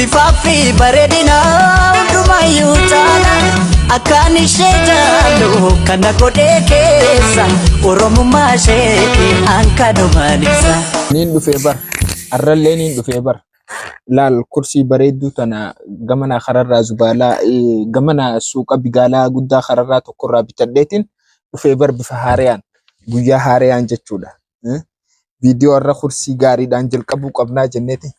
Bifafi bareedina hundumayyuu caala akkaan ishee jaallu kana godhee keessa oromummaa isheetii hankanumaan ibsa. Niin dhufee bar arrallee niin dhufee bar laal kursii bareedduu tana gamana kararraa zubaalaa gamana suuqa bigaalaa guddaa kararraa tokkorraa bitadheetiin dhufee bar bifa haariyaan guyyaa haariyaan jechuudha. Viidiyoo irra kursii gaariidhaan jalqabuu qabnaa jenneeti.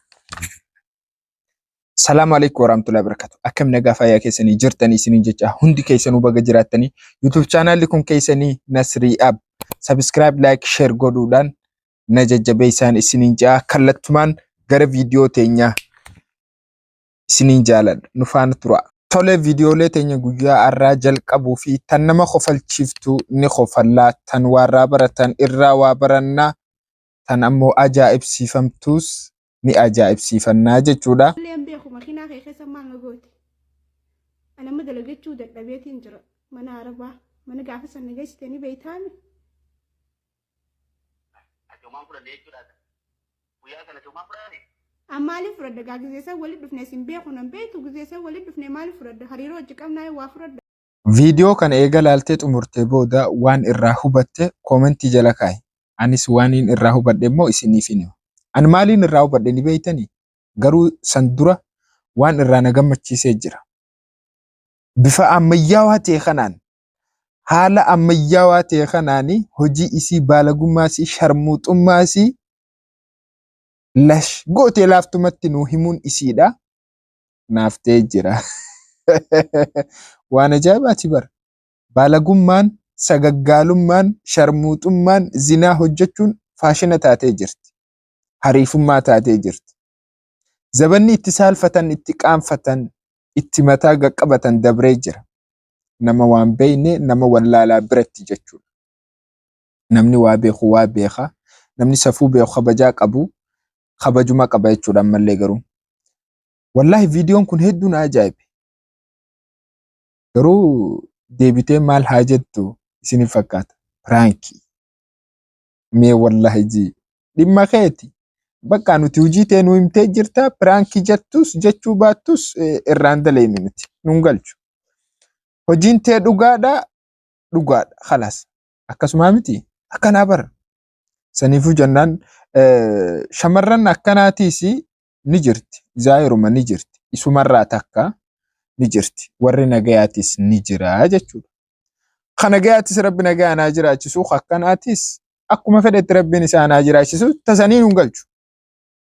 Salaamu alaikum warahmatullahi wabarakatuh. Akkam nagaa fayyaa keessanii jirtanii isiniin jecha hundi keessanuu baga jiraattanii YouTube channel kun keessanii Nasrii Ab subscribe like share godhuudhaan na jajjabeessaan isiniin jaa kallattumaan gara viidiyoo teenyaa isiniin jaaladha nu faana tura. Tole viidiyoolee teenya guyyaa har'aa jalqabuu fi tan nama kofalchiiftu ni kofallaa tan warraa baratan irraa waa barannaa tan ammoo ajaa'ibsiifamtuus ni ajaa'ibsiifannaa jechuudha. أنا ما دلقيت شو ده بيتي إنجرا ما نعرفه ما نقعد في سنة جالس تاني بيتان. أما لي فرد قاعد جالس ولد بفني سنبيع ونام بيت وجالس ولد بفني مال فرد هريرو جكام ناي وافرد. فيديو كان إيجال ألتت أمورته بودا وان الراهوبته كومنتي جلكاي أنيس وانين الراهوبته مو إسني فينيو أنا مالين الراهوبته نبيتني قرو سندرة وان الرانا جمت سجرة. Bifa ammayyaawaa ta'e kanaan haala ammayyaawaa ta'e kanaani hojii isii baalagummaasii sharmuuxummaasii lash gootee laaftumatti nuu himuun isiidha. Naaf ta'ee jira. Waan ajaa'ibaati bara. Baalagummaan, sagaggaalummaan, sharmuuxummaan, zinaa hojjechuun faashina taatee jirti. Hariifummaa taatee jirti. Zabanni itti saalfatan, itti qaanfatan, itti mataa qaqqabatan dabree jira. Nama waan beeyne nama wallaalaa biratti jechuudha. Namni waa beeku waa beeka. Namni safuu beeku kabajaa qabu kabajuma qaba jechuudha ammallee garuu. Wallaahi viidiyoon kun hedduu na ajaa'ibe. Garuu deebitee maal haa jettu isin fakkaata? Piraankii. Mee wallaahi jii dhimma keeti. Bakka nuti hojii ta'e nu himtee jirta piraankii jettus jechuu baattus irraan daleenu nuti nun galchu. Hojiin ta'e dhugaadha khalaas. Akkasuma miti akkanaa bara. Saniifuu jennaan shamarran akkanaatiis ni jirti. Zaayiruma ni jirti. Isumarraa takka ni jirti. Warri nagayaatis ni jira jechuudha. Kan nagayaatis rabbi nagayaa naa jiraachisu akkanaatis akkuma fedhetti rabbiin isaa naa jiraachisu tasanii nun galchu.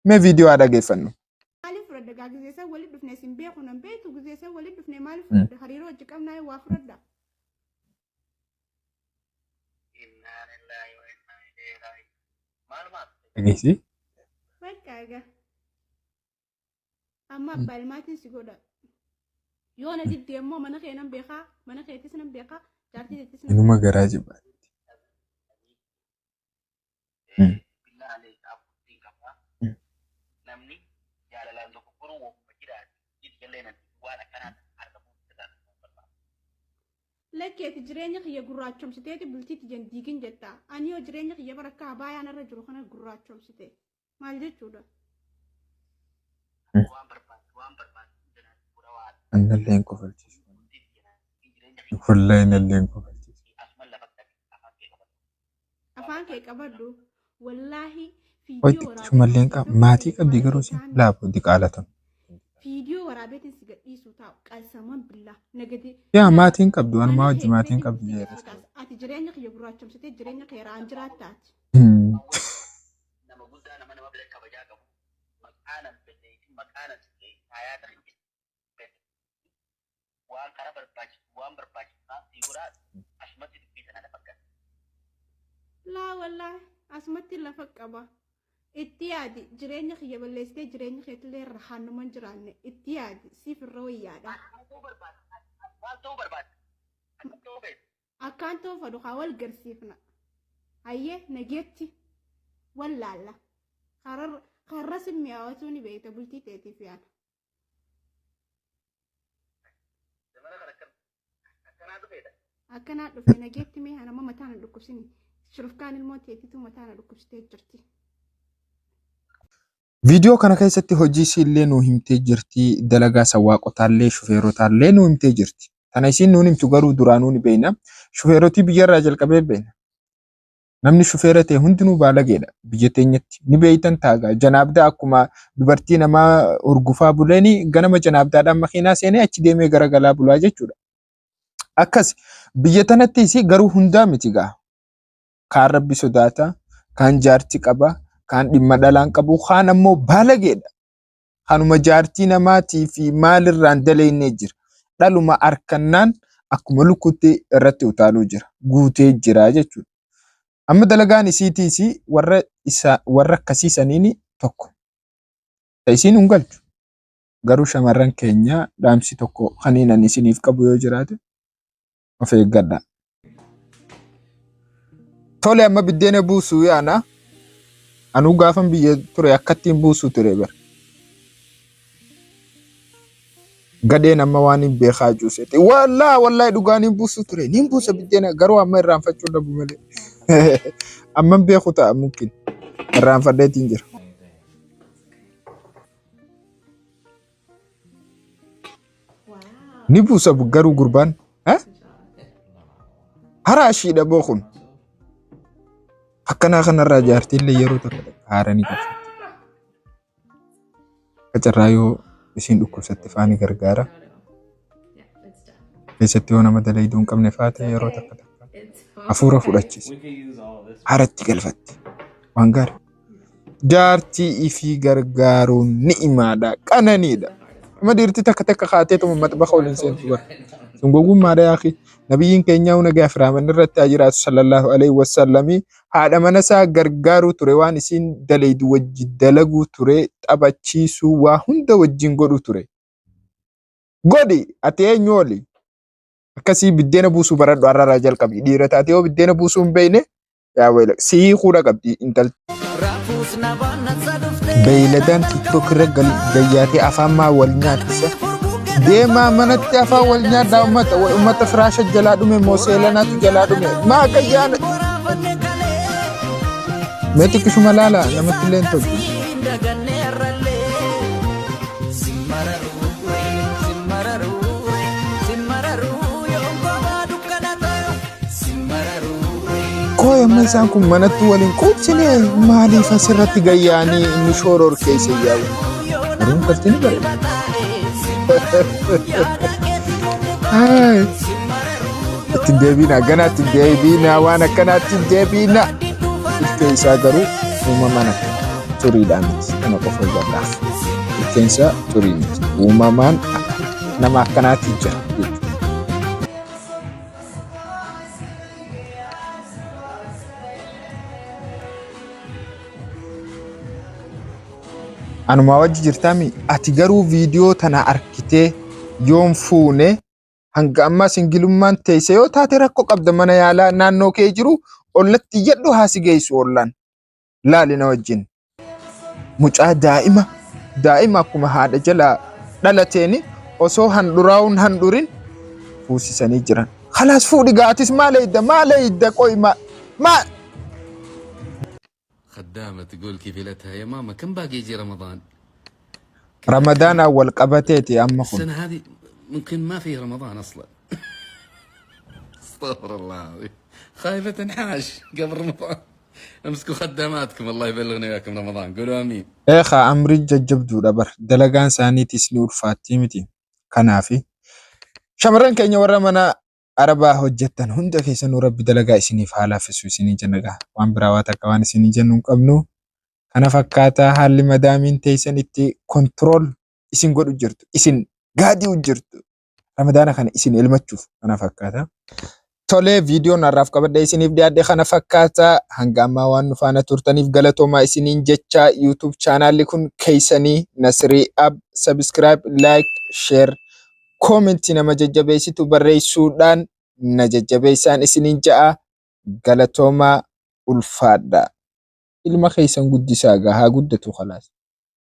Me video ada gefannu. مالي فرد قاعد جالس ولد بفني سنبيع ونام بيت وجالس ولد بفني مال فرد هريرو جكام ناي وافرد. إنا لله وإنا إليه راجعون. معلومات. Ini فكاجا. أما بالماتي سيقودا. يونا جدي أمو mana خينا بيخا mana خيتي سنم بيخا جارتي تيسنا. mah garage ba. بالله عليك أبوتي كفا. نمني جال لان تكبروا ومجرا يتكلمون وأنا كانت أركبون كذا. لك يتجريني خي جراتشم ستة بلتي تجن ديكين جتا أنيو جريني خي بركة باي أنا رجل خنا جراتشم ستة ما لدي شودا. وان بربان جنا بروات. أنا اللي إنكو فلتيش. والله أنا اللي إنكو فلتيش. أسمع لبكتك أفان كيك أبدو والله Wait, فيديو شو مالين ماتي كبدي قروسي لا بدي قالتهم. فيديو ورابط سيجا إيسو تاو قسما بالله نجدي يا ماتين كبدو أنا ما وجه ماتين كبدي جيرس. أتجريني خي جراتشم ستة جريني خي رانجرات تات. nama guddaa nama bira kabajaa qabu maqaanan beekamtii maqaanan hayaa ta'e waan karaa barbaachisaa siiguraa asumatti dubbii sana lafa gala. لا والله أسمت الله فكبا اتيادي جريني خي بلستي جريني خي تلي رحانو من جراني اتيادي سيف الروية ده أكانتو فدو حاول قرسيفنا هايه نجيتي ولا لا قرر سمياواتوني بيتا بلتي تيتي فيان أكنا دفي نجيتي مي أنا ما متانا دكوسيني شرف كان الموت يتي تو متانا دكوستي جرتي Viidiyoo kana keessatti hojii isiillee nuu himtee jirti. Dalagaa sawaaqotaallee shufeerotaallee nuu himtee jirti. Kana isiin nuun himtu garuu duraanuu ni beekna. Shufeerotii biyyarraa jalqabee beekna. Namni shufeera ta'e hundinuu baalageedha biyya teenyatti. Ni beeytan taagaa. Janaabdaa akkuma dubartii namaa urgufaa buleeni ganama janaabdaadhaan makiinaa seenee achi deemee garagalaa bulaa jechuudha. Akkas biyya tanattis garuu hundaa miti gaa. Kaan rabbi sodaata, kaan jaartii qaba, kaan dhimma dhalaan qabu, kaan ammoo baalageedha. Kanuma jaartii namaatii fi maalirraan daleennee jira. Dhaluma arkannaan akkuma lukkutti irratti utaaluu jira. Guutee jira jechuudha. Amma dalagaan isiitiis warra akkasiisaniin tokko. Isiin hin galchu. Garuu shamarran keenya dhaamsi tokko kaniinan isiniif qabu yoo jiraate of eeggadhaa. Tole amma biddeena buusuu yaana. Anuu gaafan biyya ture akkattiin buusuu ture bara. Gadeen amma waan hin beekaa juuseeti. Wallaahi dhugaaniin buusuu ture. Niin buusa biddeena garuu amma irraanfachuu dhabu malee. Amman beeku ta'a mungkin irraanfadheetiin jira. Ni buusa garuu gurbaan. Haraashiidha bookun. Akkanaa kanarraa jaartiillee yeroo tokko haaranii qabsatti. Qacarraa yoo isiin dhukkubsatte faani gargaara. Keessatti yoo nama dalayduu hin qabne faate yeroo takka hafuura fudhachiisa. Haaratti galfatti. Waan gaarii. Jaartii ifii gargaaruun ni'imaadha. Qananiidha. Nama dhiirti takka kaateetuma maxbaqa waliin seentu bara. Sun gogummaadha yaaqi. Nabiyyiin keenya nagaa firaaman irratti haa jiraatu sallallahu alaihi wasallamii haadha mana isaa gargaaruu ture waan isiin dalaydu wajji dalaguu ture taphachiisuu waa hunda wajjin godhu ture. Godhi ati eenyu oli? Akkasii biddeena buusuu baradhu har'arraa jalqabi. Dhiira taate yoo biddeena buusuu hin beekne yaa wayila sii kuudha qabdi intalti. Beeyladaan tiktok irra gayyaatee afaan maa wal nyaachisa. Deemaa manatti afaan wal nyaadhaa uummata firaasha jalaa dhume moo seelanaatu jalaa dhume maa gayyaana. Mee xiqqishuma laala namatti illee hin tolchu. Koo amma isaan kun manatti waliin quubsine maaliif asirratti gayyaanii inni shooror keessa yaa'u. Aduun kalti ni bareeda. Ittiin deebiina ganaa ittiin deebiina waan akkanaa ittiin deebiina. Ilkee isaa garuu uumamaan turiidhaan miti kana qofa hubadhaaf. Ilkeen isaa turii miti uumamaan nama akkanaatti jira. Anuma wajji jirtaami ati garuu viidiyoo tana arkitee yoon fuune hanga ammaa singilummaan teesse yoo taate rakkoo qabda mana yaalaa naannoo kee jiru ollatti jedhu haasi geessu ollaan laali na wajjin. Mucaa daa'ima akkuma haadha jalaa dhalateeni osoo handuraawun handurin fuusisanii jiran. Khalaas fuudhi gaatis maaleeyda qoy ma خدامة تقول كيف ليلتها يا ماما كم باقي يجي رمضان؟ رمضان أول قبتيتي أما خن السنة هذه ممكن ما في رمضان أصلا. استغفر الله خايفة تنحاش قبل رمضان. امسكوا خداماتكم الله يبلغنا وياكم رمضان قولوا امين. اخا امري ججبدو دبر دلغان ساني تسني الفاتيمتي كنافي شمرن كينيا ورا منا عربا هجتن هند كيسن ربي دلغا اسني فالا فسو سني جنغا وان براواتا كوان سني جنون قبنو انا فكاتا حال مدامين تيسن اتي كنترول اسن غدو جرتو اسن غادي وجرتو رمضان كان اسن المچوف انا فكاتا tole video narraaf qabadde isiniif dhiyaadhe kana fakkaata hanga ammaa waan nufaana turtaniif galatooma isiniin jecha YouTube channel kun keeysanii Nasrii Ab subscribe like share comment nama jajjabeessitu barreessuudhaan na jajjabeessaan isiniin ja'a galatooma ulfaadha ilma keeysan guddisaa haa guddatu khalaas.